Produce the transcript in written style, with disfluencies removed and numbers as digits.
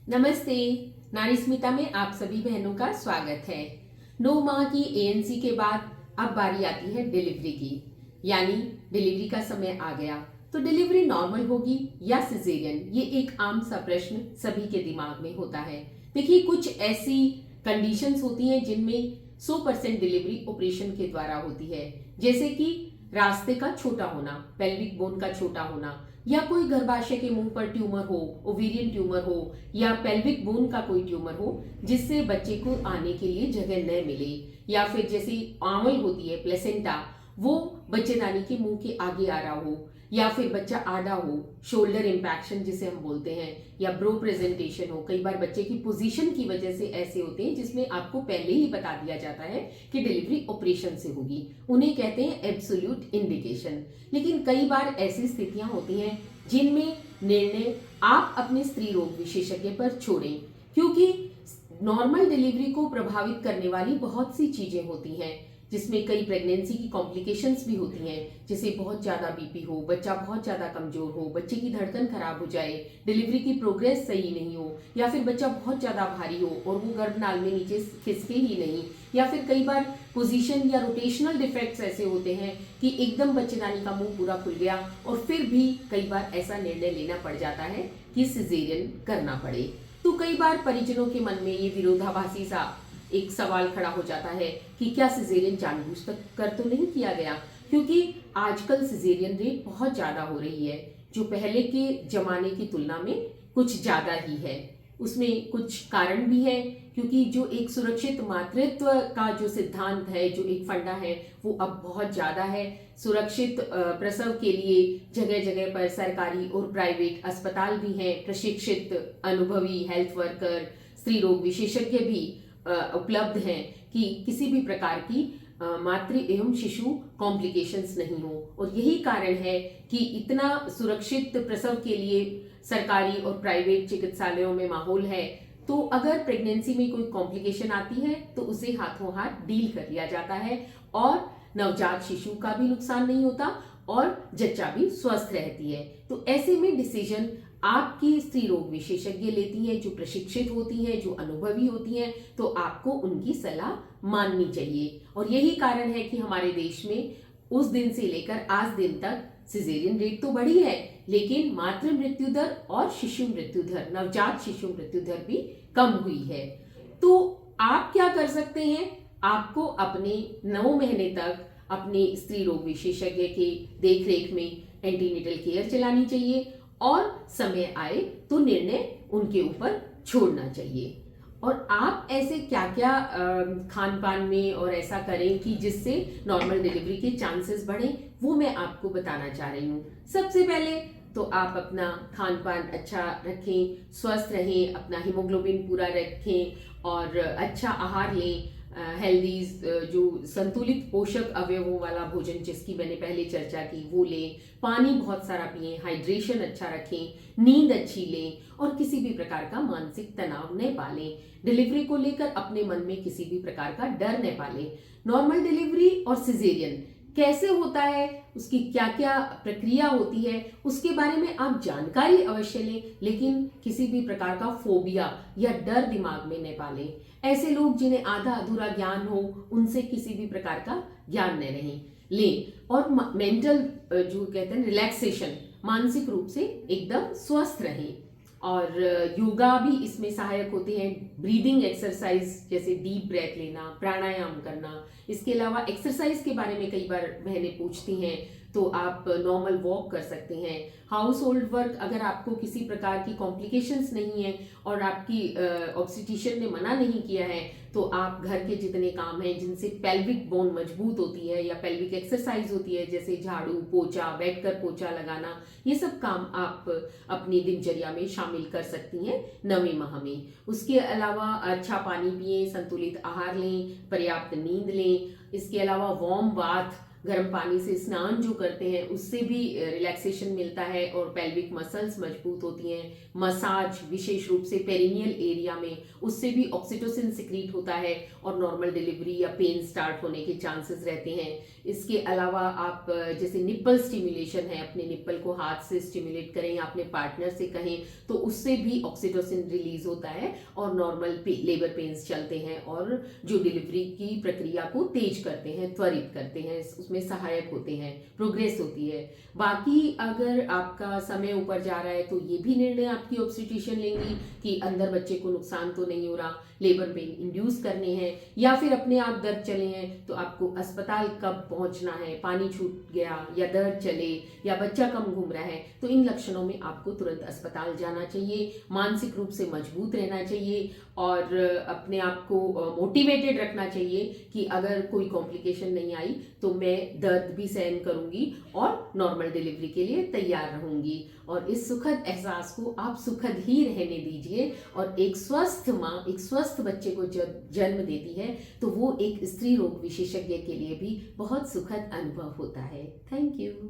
नमस्ते। नारी स्मिता में आप सभी बहनों का स्वागत है। 9 माह की एएनसी के बाद अब बारी आती है डिलीवरी की, यानी डिलीवरी का समय आ गया। तो डिलीवरी नॉर्मल होगी या सिजेरियन, ये एक आम सा प्रश्न सभी के दिमाग में होता है। देखिए, कुछ ऐसी कंडीशंस होती हैं जिनमें 100% डिलीवरी ऑपरेशन के द्वारा होती है, जैसे कि रास्ते का छोटा होना, पेल्विक बोन का छोटा होना, या कोई गर्भाशय के मुंह पर ट्यूमर हो, ओवेरियन ट्यूमर हो, या पेल्विक बोन का कोई ट्यूमर हो जिससे बच्चे को आने के लिए जगह न मिले, या फिर जैसी आंवल होती है प्लेसेंटा, वो बच्चेदानी के मुंह के आगे आ रहा हो, या फिर बच्चा आड़ा हो, शोल्डर इम्पैक्शन जिसे हम बोलते हैं, या ब्रो प्रेजेंटेशन हो। कई बार बच्चे की पोजीशन की वजह से ऐसे होते हैं जिसमें आपको पहले ही बता दिया जाता है कि डिलीवरी ऑपरेशन से होगी, उन्हें कहते हैं एब्सोल्यूट इंडिकेशन। लेकिन कई बार ऐसी स्थितियां होती हैं जिनमें निर्णय आप अपने स्त्री रोग विशेषज्ञ पर छोड़ें, क्योंकि नॉर्मल डिलीवरी को प्रभावित करने वाली बहुत सी चीजें होती हैं, जिसमें कई प्रेगनेंसी की कॉम्प्लिकेशंस भी होती हैं, जैसे बहुत ज़्यादा बीपी हो, बच्चा बहुत ज़्यादा कमज़ोर हो, बच्चे की धड़कन खराब हो जाए, डिलीवरी की प्रोग्रेस सही नहीं हो, या फिर बच्चा बहुत ज़्यादा भारी हो और वो गर्भनाल में नीचे खिसके ही नहीं, या फिर कई बार पोजीशन या रोटेशनल डिफेक्ट्स ऐसे होते हैं कि एकदम बच्चेदानी का मुंह पूरा खुल गया और फिर भी कई बार ऐसा निर्णय लेना पड़ जाता है कि सिजेरियन करना पड़े। तो कई बार परिजनों के मन में ये विरोधाभासी सा एक सवाल खड़ा हो जाता है कि क्या सिजेरियन जानबूझकर तो नहीं किया गया, क्योंकि आजकल सिजेरियन रेट बहुत ज़्यादा हो रही है, जो पहले के जमाने की तुलना में कुछ ज़्यादा ही है। उसमें कुछ कारण भी है, क्योंकि जो एक सुरक्षित मातृत्व का जो सिद्धांत है, जो एक फंडा है, वो अब बहुत ज़्यादा है। सुरक्षित प्रसव के लिए जगह जगह पर सरकारी और प्राइवेट अस्पताल भी हैं, प्रशिक्षित अनुभवी हेल्थ वर्कर, स्त्री रोग विशेषज्ञ भी उपलब्ध हैं कि किसी भी प्रकार की मातृ एवं शिशु कॉम्प्लिकेशंस नहीं हो। और यही कारण है कि इतना सुरक्षित प्रसव के लिए सरकारी और प्राइवेट चिकित्सालयों में माहौल है। तो अगर प्रेगनेंसी में कोई कॉम्प्लिकेशन आती है तो उसे हाथों हाथ डील कर लिया जाता है और नवजात शिशु का भी नुकसान नहीं होता और जच्चा भी स्वस्थ रहती है। तो ऐसे में डिसीजन आपकी स्त्री रोग विशेषज्ञ लेती हैं, जो प्रशिक्षित होती हैं, जो अनुभवी होती हैं, तो आपको उनकी सलाह माननी चाहिए। और यही कारण है कि हमारे देश में उस दिन से लेकर आज दिन तक सिजेरियन रेट तो बढ़ी है, लेकिन मातृ मृत्यु दर और शिशु मृत्यु दर, नवजात शिशु मृत्यु दर भी कम हुई है। तो आप क्या कर सकते हैं? आपको अपने 9 महीने तक अपने स्त्री रोग विशेषज्ञ के देखरेख में एंटीनेटल केयर चलानी चाहिए और समय आए तो निर्णय उनके ऊपर छोड़ना चाहिए। और आप ऐसे क्या क्या खान पान में और ऐसा करें कि जिससे नॉर्मल डिलीवरी के चांसेस बढ़ें, वो मैं आपको बताना चाह रही हूँ। सबसे पहले तो आप अपना खान पान अच्छा रखें, स्वस्थ रहें, अपना हीमोग्लोबिन पूरा रखें और अच्छा आहार लें। हेल्दी जो संतुलित पोषक अवयवों वाला भोजन जिसकी मैंने पहले चर्चा की वो लें, पानी बहुत सारा पिएं, हाइड्रेशन अच्छा रखें, नींद अच्छी लें और किसी भी प्रकार का मानसिक तनाव न पालें। डिलीवरी को लेकर अपने मन में किसी भी प्रकार का डर न पालें। नॉर्मल डिलीवरी और सिजेरियन कैसे होता है, उसकी क्या क्या प्रक्रिया होती है, उसके बारे में आप जानकारी अवश्य लें, लेकिन किसी भी प्रकार का फोबिया या डर दिमाग में न पालें। ऐसे लोग जिन्हें आधा अधूरा ज्ञान हो, उनसे किसी भी प्रकार का ज्ञान न लें। और मेंटल जो कहते हैं रिलैक्सेशन, मानसिक रूप से एकदम स्वस्थ रहें। और योगा भी इसमें सहायक होते हैं। ब्रीदिंग एक्सरसाइज जैसे डीप ब्रेथ लेना, प्राणायाम करना। इसके अलावा एक्सरसाइज के बारे में कई बार बहनें पूछती हैं, तो आप नॉर्मल वॉक कर सकते हैं। हाउस होल्ड वर्क, अगर आपको किसी प्रकार की कॉम्प्लिकेशंस नहीं है और आपकी ऑब्स्टेट्रिशियन ने मना नहीं किया है, तो आप घर के जितने काम हैं जिनसे पेल्विक बोन मजबूत होती है या पेल्विक एक्सरसाइज होती है, जैसे झाड़ू पोछा, बैठकर पोछा लगाना, ये सब काम आप अपनी दिनचर्या में शामिल कर सकती हैं 9वें माह में। उसके अलावा अच्छा पानी पिएं, संतुलित आहार लें, पर्याप्त नींद लें। इसके अलावा वार्म बाथ, गर्म पानी से स्नान जो करते हैं उससे भी रिलैक्सेशन मिलता है और पेल्विक मसल्स मजबूत होती हैं। मसाज विशेष रूप से पेरिनियल एरिया में, उससे भी ऑक्सीटोसिन सिक्रीट होता है और नॉर्मल डिलीवरी या पेन स्टार्ट होने के चांसेस रहते हैं। इसके अलावा आप जैसे निप्पल स्टिमुलेशन है, अपने निप्पल को हाथ से स्टिमुलेट करें या अपने पार्टनर से कहें तो उससे भी ऑक्सीटोसिन रिलीज होता है और नॉर्मल लेबर पेन्स चलते हैं और जो डिलीवरी की प्रक्रिया को तेज करते हैं, त्वरित करते हैं, उसमें सहायक होते हैं, प्रोग्रेस होती है। बाकी अगर आपका समय ऊपर जा रहा है तो ये भी निर्णय आपकी ऑब्स्टेट्रिशियन लेंगी कि अंदर बच्चे को नुकसान तो नहीं हो रहा, लेबर पेन इंड्यूस करने हैं या फिर अपने आप दर्द चले हैं तो आपको अस्पताल कब पहुंचना है, पानी छूट गया या दर्द चले या बच्चा कम घूम रहा है तो इन लक्षणों में आपको तुरंत अस्पताल जाना चाहिए। मानसिक रूप से मजबूत रहना चाहिए और अपने आप को मोटिवेटेड रखना चाहिए कि अगर कोई कॉम्प्लिकेशन नहीं आई तो मैं दर्द भी सहन करूंगी और नॉर्मल डिलीवरी के लिए तैयार रहूंगी। और इस सुखद एहसास को आप सुखद ही रहने दीजिए। और एक स्वस्थ माँ एक स्वस्थ बच्चे को जब जन्म देती है तो वो एक स्त्री रोग विशेषज्ञ के लिए भी बहुत सुखद अनुभव होता है। Thank you.